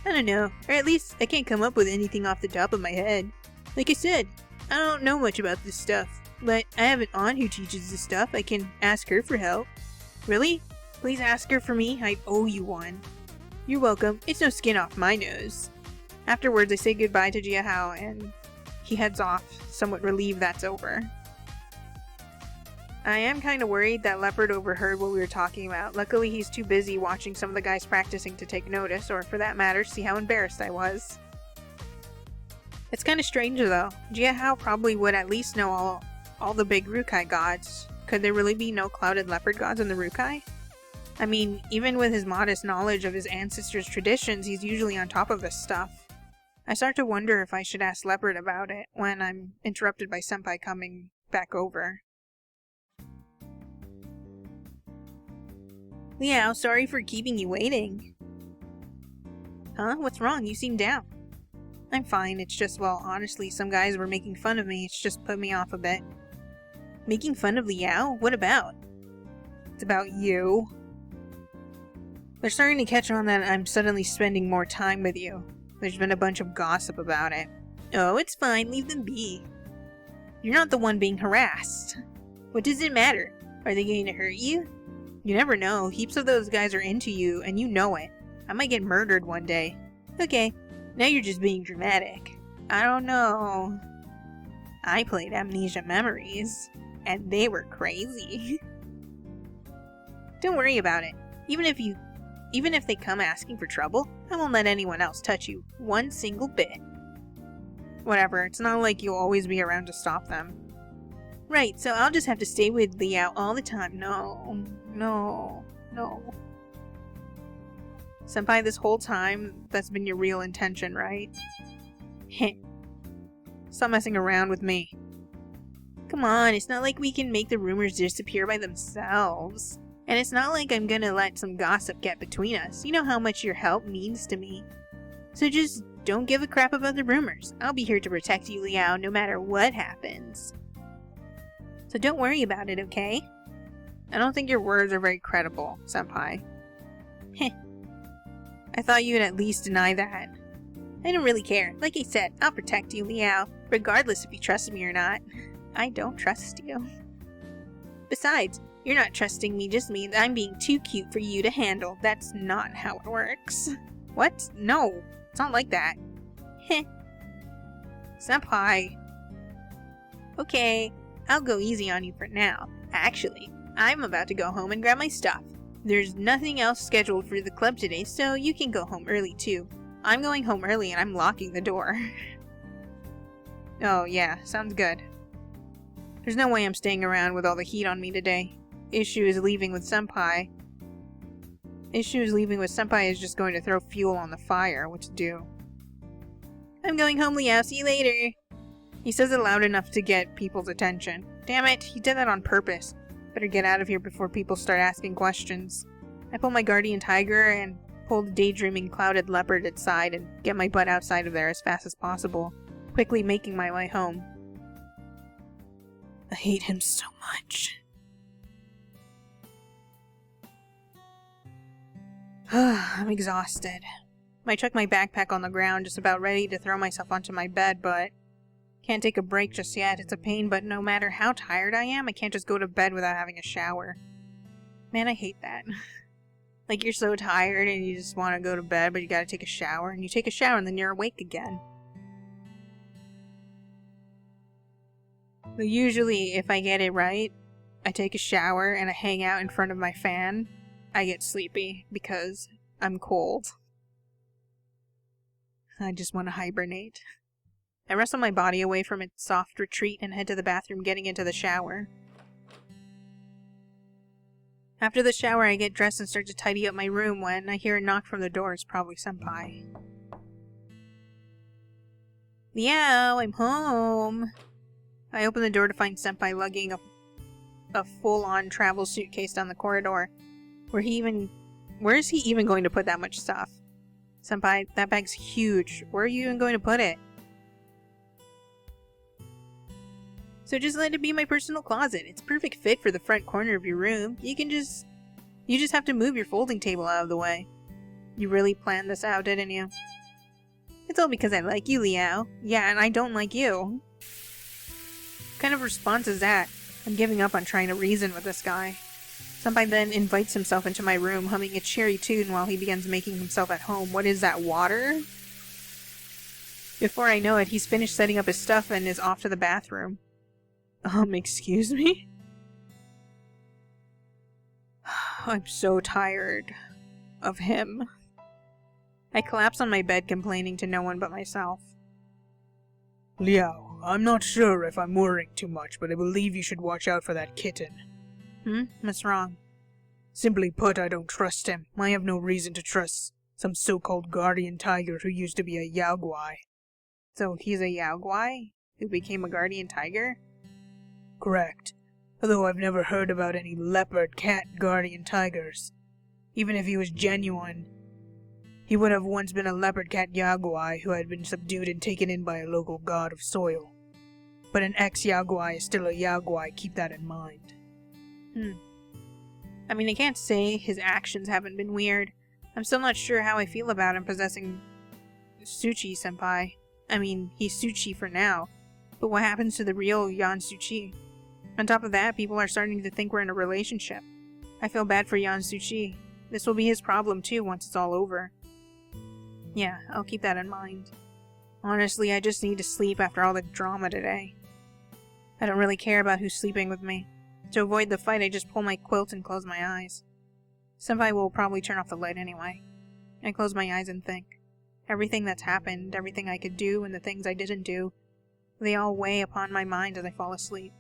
I don't know, or at least I can't come up with anything off the top of my head. Like I said, I don't know much about this stuff, but I have an aunt who teaches this stuff. I can ask her for help. Really? Please ask her for me. I owe you one. You're welcome. It's no skin off my nose. Afterwards, I say goodbye to Jia Hao and he heads off, somewhat relieved that's over. I am kind of worried that Leopard overheard what we were talking about. Luckily, he's too busy watching some of the guys practicing to take notice, or for that matter, see how embarrassed I was. It's kind of strange though. Jia Hao probably would at least know all the big Rukai gods. Could there really be no clouded leopard gods in the Rukai? I mean, even with his modest knowledge of his ancestors' traditions, he's usually on top of this stuff. I start to wonder if I should ask Leopard about it when I'm interrupted by Senpai coming back over. Liao, sorry for keeping you waiting. Huh? What's wrong? You seem down. I'm fine, it's just, well, honestly, some guys were making fun of me. It's just put me off a bit. Making fun of Liao? What about? It's about you. They're starting to catch on that I'm suddenly spending more time with you. There's been a bunch of gossip about it. Oh, it's fine, leave them be. You're not the one being harassed. What does it matter? Are they going to hurt you? You never know, heaps of those guys are into you, and you know it. I might get murdered one day. Okay, now you're just being dramatic. I don't know. I played Amnesia Memories, and they were crazy. Don't worry about it. Even if they come asking for trouble, I won't let anyone else touch you one single bit. Whatever, it's not like you'll always be around to stop them. Right, so I'll just have to stay with Liao all the time. No. Senpai, this whole time, that's been your real intention, right? Heh. Stop messing around with me. Come on, it's not like we can make the rumors disappear by themselves. And it's not like I'm gonna let some gossip get between us. You know how much your help means to me. So just don't give a crap about the rumors. I'll be here to protect you, Liao, no matter what happens. So don't worry about it, okay? I don't think your words are very credible, Senpai. Heh. I thought you'd at least deny that. I don't really care. Like I said, I'll protect you, Liao, regardless if you trust me or not. I don't trust you. Besides, you're not trusting me just means I'm being too cute for you to handle. That's not how it works. What? No, it's not like that. Heh. Senpai. Okay, I'll go easy on you for now. Actually, I'm about to go home and grab my stuff. There's nothing else scheduled for the club today, so you can go home early too. I'm going home early and I'm locking the door. Oh yeah, sounds good. There's no way I'm staying around with all the heat on me today. Issue is leaving with Senpai is just going to throw fuel on the fire. What to do? I'm going home, Liao. See you later. He says it loud enough to get people's attention. Damn it, he did that on purpose. Better get out of here before people start asking questions. I pull my guardian tiger and pull the daydreaming clouded leopard aside and get my butt outside of there as fast as possible, quickly making my way home. I hate him so much. I'm exhausted. I chuck my backpack on the ground, just about ready to throw myself onto my bed, but can't take a break just yet. It's a pain, but no matter how tired I am, I can't just go to bed without having a shower. Man, I hate that. Like, you're so tired and you just want to go to bed, but you gotta take a shower, and you take a shower and then you're awake again. But usually, if I get it right, I take a shower and I hang out in front of my fan, I get sleepy because I'm cold. I just want to hibernate. I wrestle my body away from its soft retreat and head to the bathroom, getting into the shower. After the shower, I get dressed and start to tidy up my room when I hear a knock from the door. It's probably Senpai. Liao, I'm home. I open the door to find Senpai lugging a full-on travel suitcase down the corridor. Where is he even going to put that much stuff? Senpai, that bag's huge. Where are you even going to put it? So just let it be my personal closet. It's a perfect fit for the front corner of your room. You just have to move your folding table out of the way. You really planned this out, didn't you? It's all because I like you, Liao. Yeah, and I don't like you. What kind of response is that? I'm giving up on trying to reason with this guy. Senpai then invites himself into my room, humming a cheery tune while he begins making himself at home. What is that, water? Before I know it, he's finished setting up his stuff and is off to the bathroom. Excuse me? I'm so tired of him. I collapse on my bed, complaining to no one but myself. Liao, I'm not sure if I'm worrying too much, but I believe you should watch out for that kitten. What's wrong? Simply put, I don't trust him. I have no reason to trust some so-called guardian tiger who used to be a yaoguai. So he's a yaoguai who became a guardian tiger? Correct. Although I've never heard about any leopard cat guardian tigers. Even if he was genuine, He would have once been a leopard cat yaguai who had been subdued and taken in by a local god of soil. But an ex-yaguai is still a yaguai, keep that in mind. I mean, I can't say his actions haven't been weird. I'm still not sure how I feel about him possessing Suchi Senpai. I mean, he's Suchi for now, but what happens to the real Yan Suchi? On top of that, people are starting to think we're in a relationship. I feel bad for Yan Suchi. This will be his problem too once it's all over. Yeah, I'll keep that in mind. Honestly, I just need to sleep after all the drama today. I don't really care about who's sleeping with me. To avoid the fight, I just pull my quilt and close my eyes. Senpai will probably turn off the light anyway. I close my eyes and think. Everything that's happened, everything I could do, and the things I didn't do, they all weigh upon my mind as I fall asleep.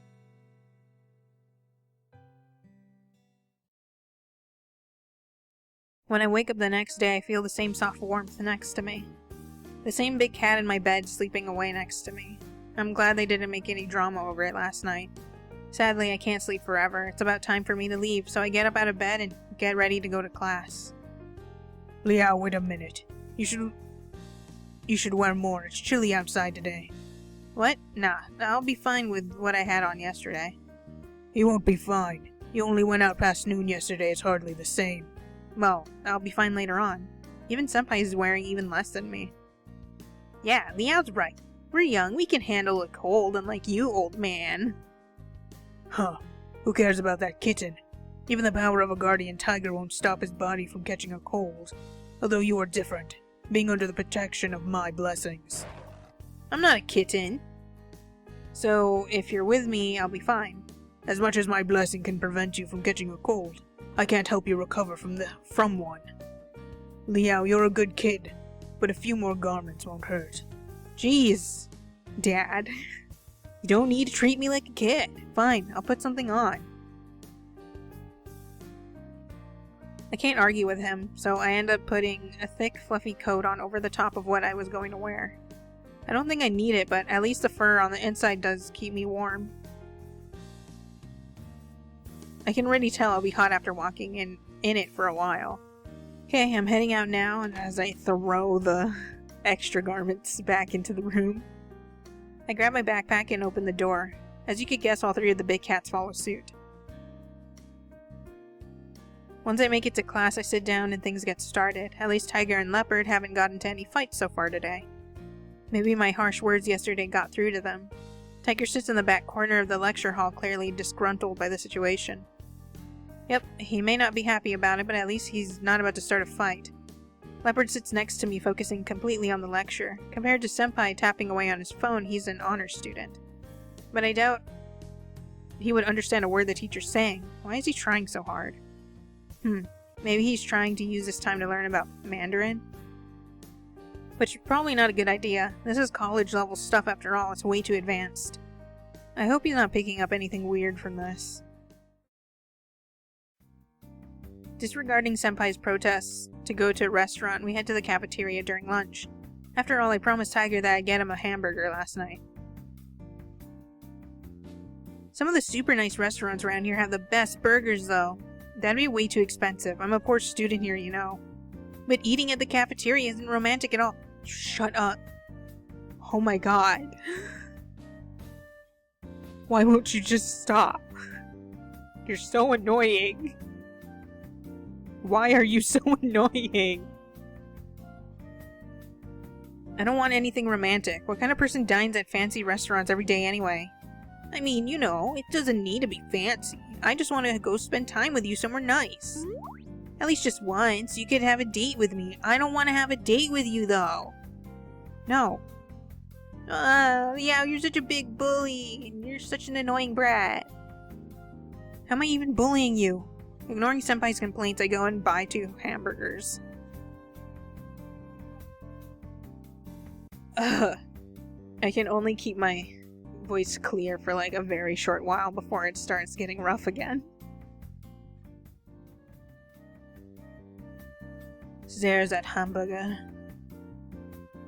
When I wake up the next day, I feel the same soft warmth next to me. The same big cat in my bed sleeping away next to me. I'm glad they didn't make any drama over it last night. Sadly, I can't sleep forever. It's about time for me to leave, so I get up out of bed and get ready to go to class. Liao, wait a minute. You should wear more. It's chilly outside today. What? Nah, I'll be fine with what I had on yesterday. You won't be fine. You only went out past noon yesterday. It's hardly the same. Well, I'll be fine later on. Even Senpai is wearing even less than me. Yeah, Liao's right. We're young, we can handle a cold, unlike you, old man. Huh. Who cares about that kitten? Even the power of a guardian tiger won't stop his body from catching a cold. Although you are different, being under the protection of my blessings. I'm not a kitten. So, if you're with me, I'll be fine. As much as my blessing can prevent you from catching a cold, I can't help you recover from one. Liao, you're a good kid, but a few more garments won't hurt. Jeez, Dad. You don't need to treat me like a kid. Fine, I'll put something on. I can't argue with him, so I end up putting a thick, fluffy coat on over the top of what I was going to wear. I don't think I need it, but at least the fur on the inside does keep me warm. I can already tell I'll be hot after walking in it for a while. Okay, I'm heading out now, and as I throw the extra garments back into the room, I grab my backpack and open the door. As you could guess, all three of the big cats follow suit. Once I make it to class, I sit down and things get started. At least Tiger and Leopard haven't gotten into any fights so far today. Maybe my harsh words yesterday got through to them. Tiger sits in the back corner of the lecture hall, clearly disgruntled by the situation. Yep, he may not be happy about it, but at least he's not about to start a fight. Leopard sits next to me, focusing completely on the lecture. Compared to Senpai tapping away on his phone, he's an honors student. But I doubt he would understand a word the teacher's saying. Why is he trying so hard? Maybe he's trying to use this time to learn about Mandarin? Which is probably not a good idea. This is college level stuff after all, it's way too advanced. I hope he's not picking up anything weird from this. Disregarding Senpai's protests to go to a restaurant, we head to the cafeteria during lunch. After all, I promised Tiger that I'd get him a hamburger last night. Some of the super nice restaurants around here have the best burgers though. That'd be way too expensive. I'm a poor student here, you know. But eating at the cafeteria isn't romantic at all. Shut up. Oh my god. Why won't you just stop? You're so annoying. Why are you so annoying? I don't want anything romantic. What kind of person dines at fancy restaurants every day anyway? I mean, you know, it doesn't need to be fancy. I just want to go spend time with you somewhere nice. At least just once. You could have a date with me. I don't want to have a date with you, though. No. Yeah, you're such a big bully. And you're such an annoying brat. How am I even bullying you? Ignoring Senpai's complaints, I go and buy 2 hamburgers. I can only keep my voice clear for like a very short while before it starts getting rough again. There's that hamburger.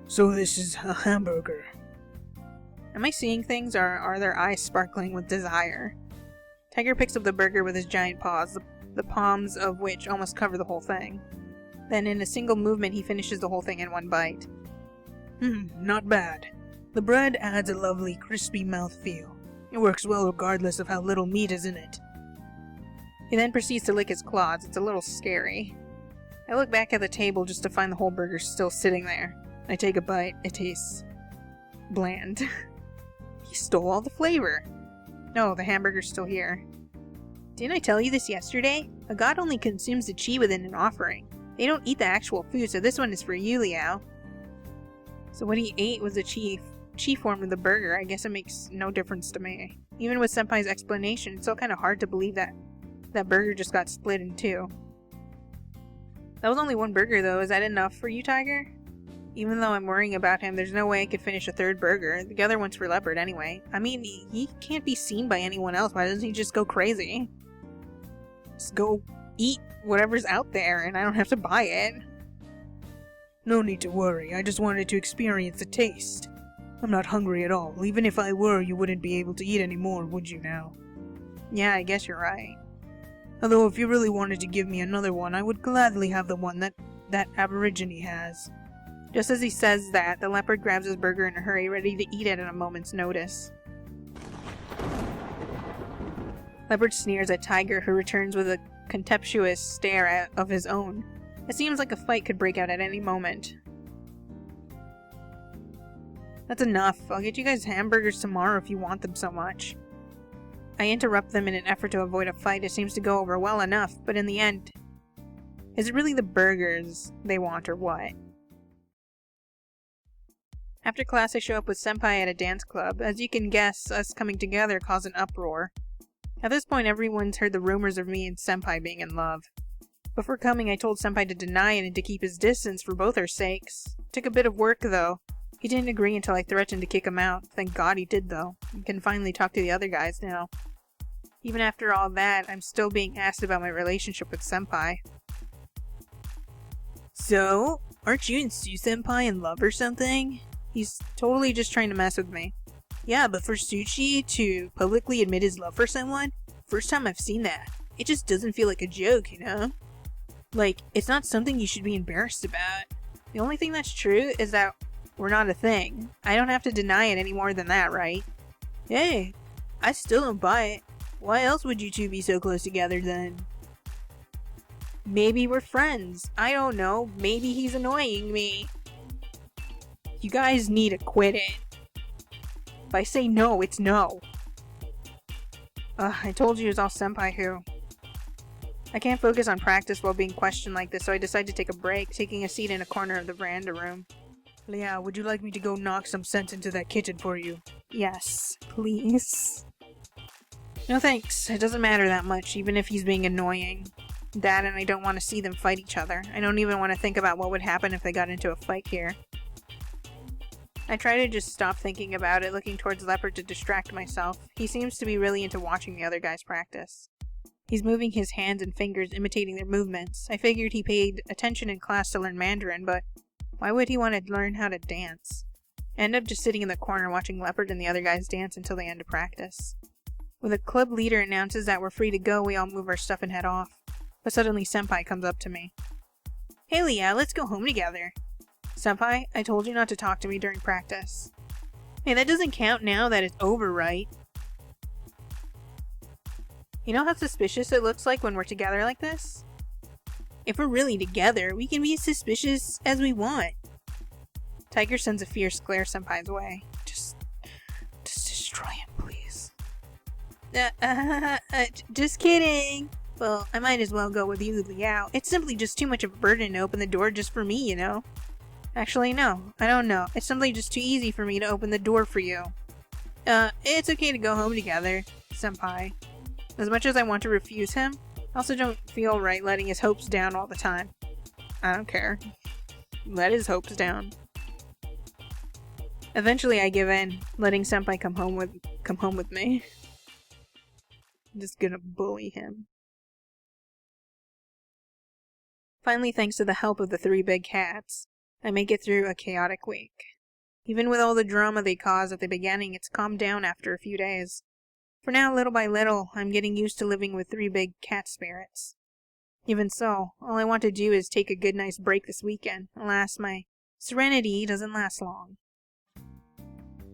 So this is a hamburger. Am I seeing things, or are their eyes sparkling with desire? Tiger picks up the burger with his giant paws, the palms of which almost cover the whole thing. Then in a single movement he finishes the whole thing in one bite. Not bad. The bread adds a lovely crispy mouthfeel. It works well regardless of how little meat is in it. He then proceeds to lick his claws. It's a little scary. I look back at the table just to find the whole burger still sitting there. I take a bite. It tastes bland. He stole all the flavor. No, the hamburger's still here. Didn't I tell you this yesterday? A god only consumes the chi within an offering. They don't eat the actual food, so this one is for you, Liao. So what he ate was the chi form of the burger. I guess it makes no difference to me. Even with Senpai's explanation, it's still kind of hard to believe that that burger just got split in two. That was only one burger though. Is that enough for you, Tiger? Even though I'm worrying about him, there's no way I could finish a third burger. The other one's for Leopard anyway. I mean, he can't be seen by anyone else. Why doesn't he just go crazy? Just go eat whatever's out there and I don't have to buy it. No need to worry. I just wanted to experience the taste. I'm not hungry at all. Even if I were, you wouldn't be able to eat anymore, would you now? Yeah, I guess you're right. Although if you really wanted to give me another one, I would gladly have the one that Aborigine has. Just as he says that, the leopard grabs his burger in a hurry, ready to eat it at a moment's notice. Leopard sneers at Tiger, who returns with a contemptuous stare of his own. It seems like a fight could break out at any moment. That's enough. I'll get you guys hamburgers tomorrow if you want them so much. I interrupt them in an effort to avoid a fight. It seems to go over well enough, but in the end, is it really the burgers they want or what? After class, I show up with Senpai at a dance club. As you can guess, us coming together caused an uproar. At this point, everyone's heard the rumors of me and Senpai being in love. Before coming, I told Senpai to deny it and to keep his distance for both our sakes. Took a bit of work, though. He didn't agree until I threatened to kick him out. Thank God he did, though. I can finally talk to the other guys now. Even after all that, I'm still being asked about my relationship with Senpai. So, aren't you and Senpai in love or something? He's totally just trying to mess with me. Yeah, but for Sushi to publicly admit his love for someone, first time I've seen that. It just doesn't feel like a joke, you know? Like, it's not something you should be embarrassed about. The only thing that's true is that we're not a thing. I don't have to deny it any more than that, right? Hey, I still don't buy it. Why else would you two be so close together then? Maybe we're friends. I don't know. Maybe he's annoying me. You guys need to quit it. If I say no, it's no. I told you it was all Senpai who. I can't focus on practice while being questioned like this, so I decide to take a break, taking a seat in a corner of the veranda room. Liao, would you like me to go knock some sense into that kitchen for you? Yes, please. No thanks. It doesn't matter that much, even if he's being annoying. Dad and I don't want to see them fight each other. I don't even want to think about what would happen if they got into a fight here. I try to just stop thinking about it, looking towards Leopard to distract myself. He seems to be really into watching the other guys practice. He's moving his hands and fingers, imitating their movements. I figured he paid attention in class to learn Mandarin, but why would he want to learn how to dance? I end up just sitting in the corner watching Leopard and the other guys dance until the end of practice. When the club leader announces that we're free to go, we all move our stuff and head off. But suddenly Senpai comes up to me. Hey Liao, let's go home together. Senpai, I told you not to talk to me during practice. Hey, that doesn't count now that it's over, right? You know how suspicious it looks like when we're together like this? If we're really together, we can be as suspicious as we want. Tiger sends a fierce glare Senpai's way. Just destroy him, please. Just kidding. Well, I might as well go with you, Liao. It's simply just too much of a burden to open the door just for me, you know? Actually, no. I don't know. It's simply just too easy for me to open the door for you. It's okay to go home together, Senpai. As much as I want to refuse him, I also don't feel right letting his hopes down all the time. I don't care. Let his hopes down. Eventually I give in, letting Senpai come home with me. I'm just gonna bully him. Finally, thanks to the help of the 3 big cats, I make it through a chaotic week. Even with all the drama they caused at the beginning, it's calmed down after a few days. For now, little by little, I'm getting used to living with 3 big cat spirits. Even so, all I want to do is take a good nice break this weekend. Alas, my serenity doesn't last long.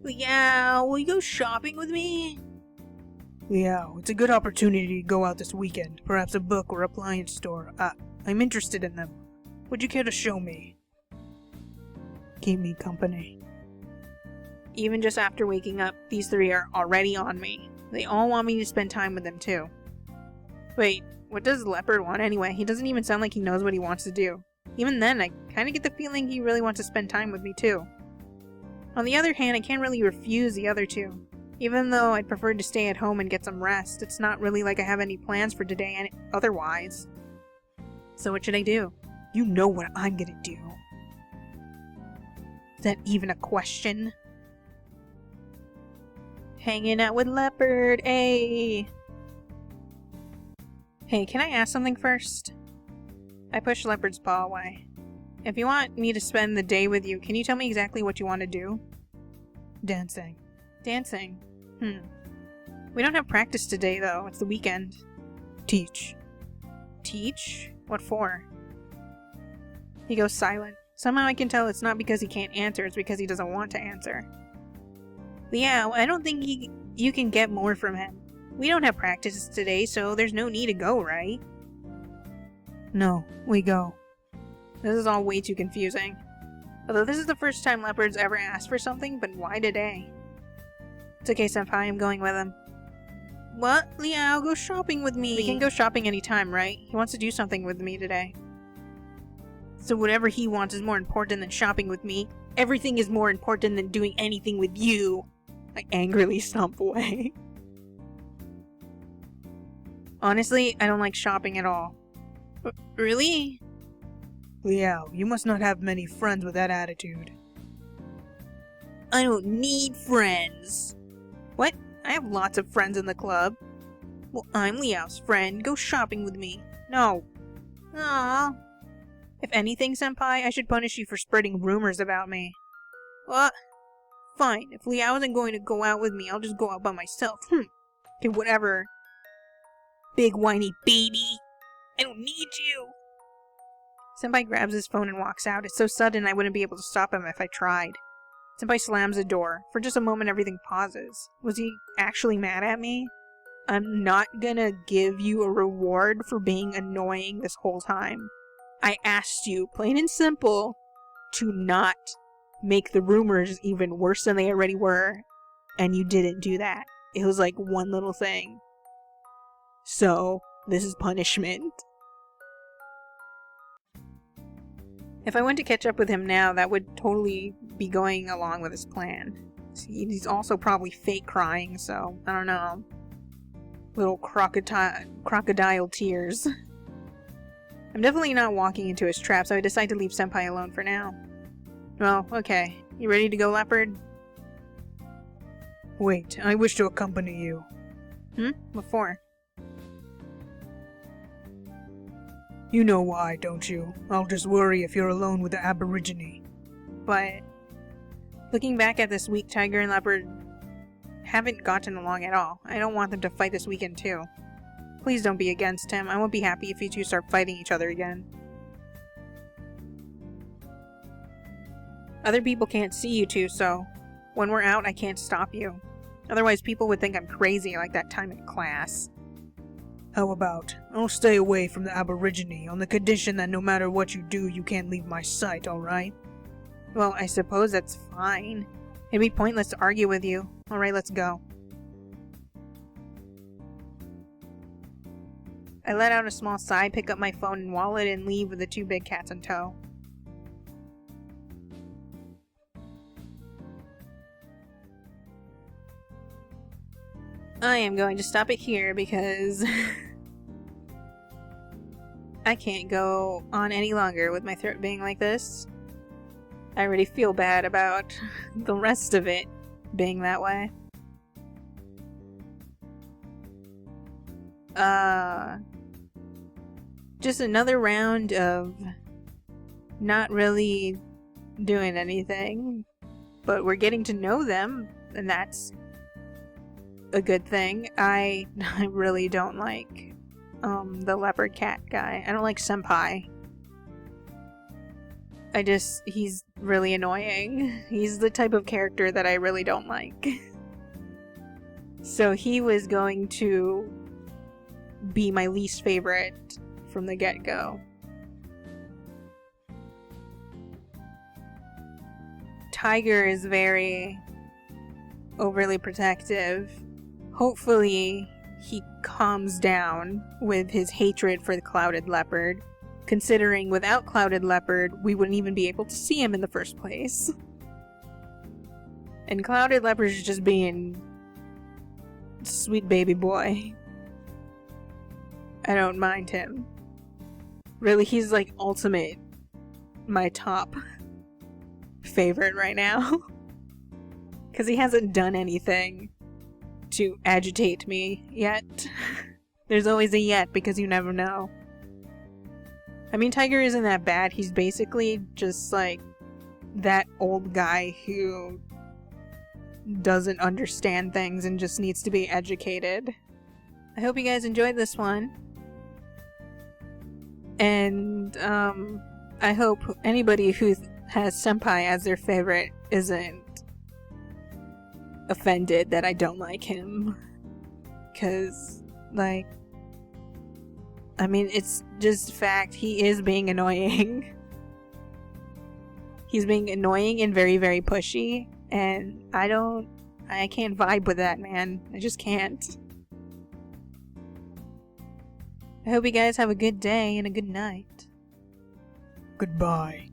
Liao, will you go shopping with me? Liao, it's a good opportunity to go out this weekend. Perhaps a book or appliance store. I'm interested in them. Would you care to show me? Keep me company. Even just after waking up, these three are already on me. They all want me to spend time with them too. Wait, what does Leopard want anyway? He doesn't even sound like he knows what he wants to do. Even then, I kinda get the feeling he really wants to spend time with me too. On the other hand, I can't really refuse the other two. Even though I'd prefer to stay at home and get some rest, it's not really like I have any plans for today and otherwise. So what should I do? You know what I'm gonna do. Is that even a question? Hanging out with Leopard, hey! Hey, can I ask something first? I push Leopard's paw away. If you want me to spend the day with you, can you tell me exactly what you want to do? Dancing. Dancing? We don't have practice today, though. It's the weekend. Teach. Teach? What for? He goes silent. Somehow I can tell it's not because he can't answer, it's because he doesn't want to answer. Yeah, I don't think you can get more from him. We don't have practice today, so there's no need to go, right? No, we go. This is all way too confusing. Although this is the first time Leopard's ever asked for something, but why today? It's okay, Senpai, I'm going with him. What? Liao, go shopping with me. We can go shopping anytime, right? He wants to do something with me today. So whatever he wants is more important than shopping with me. Everything is more important than doing anything with you. I angrily stomp away. Honestly, I don't like shopping at all. Really? Liao, you must not have many friends with that attitude. I don't need friends. What? I have lots of friends in the club. Well, I'm Liao's friend. Go shopping with me. No. Aww. If anything, Senpai, I should punish you for spreading rumors about me. What? Fine. If Liao isn't going to go out with me, I'll just go out by myself. Okay, whatever. Big whiny baby. I don't need you. Senpai grabs his phone and walks out. It's so sudden I wouldn't be able to stop him if I tried. Senpai slams the door. For just a moment everything pauses. Was he actually mad at me? I'm not gonna give you a reward for being annoying this whole time. I asked you, plain and simple, to not make the rumors even worse than they already were. And you didn't do that. It was like one little thing. So, this is punishment. If I went to catch up with him now, that would totally be going along with his plan. He's also probably fake crying, so I don't know. Little crocodile tears. I'm definitely not walking into his trap, so I decide to leave Senpai alone for now. Well, okay. You ready to go, Leopard? Wait, I wish to accompany you. What for? You know why, don't you? I'll just worry if you're alone with the Aborigine. But looking back at this week, Tiger and Leopard haven't gotten along at all. I don't want them to fight this weekend too. Please don't be against him. I won't be happy if you two start fighting each other again. Other people can't see you two, so when we're out, I can't stop you. Otherwise, people would think I'm crazy like that time in class. How about, I'll stay away from the Aborigine on the condition that no matter what you do, you can't leave my sight, alright? Well, I suppose that's fine. It'd be pointless to argue with you. Alright, let's go. I let out a small sigh, pick up my phone and wallet, and leave with the two big cats in tow. I am going to stop it here because I can't go on any longer with my throat being like this. I already feel bad about the rest of it being that way. Just another round of not really doing anything, but we're getting to know them, and that's a good thing. I really don't like the leopard cat guy. I don't like Senpai. He's really annoying. He's the type of character that I really don't like. So he was going to be my least favorite from the get-go. Tiger is very overly protective. Hopefully he calms down with his hatred for the Clouded Leopard, considering without Clouded Leopard we wouldn't even be able to see him in the first place. And Clouded Leopard is just being sweet baby boy. I don't mind him. Really, he's like ultimate, my top favorite right now. Because he hasn't done anything to agitate me yet. There's always a yet, because you never know. I mean, Tiger isn't that bad. He's basically just like that old guy who doesn't understand things and just needs to be educated. I hope you guys enjoyed this one. And I hope anybody who has Senpai as their favorite isn't offended that I don't like him. Because, like, I mean, it's just fact, he is being annoying. He's being annoying and very, very pushy, and I can't vibe with that, man. I just can't. I hope you guys have a good day and a good night. Goodbye.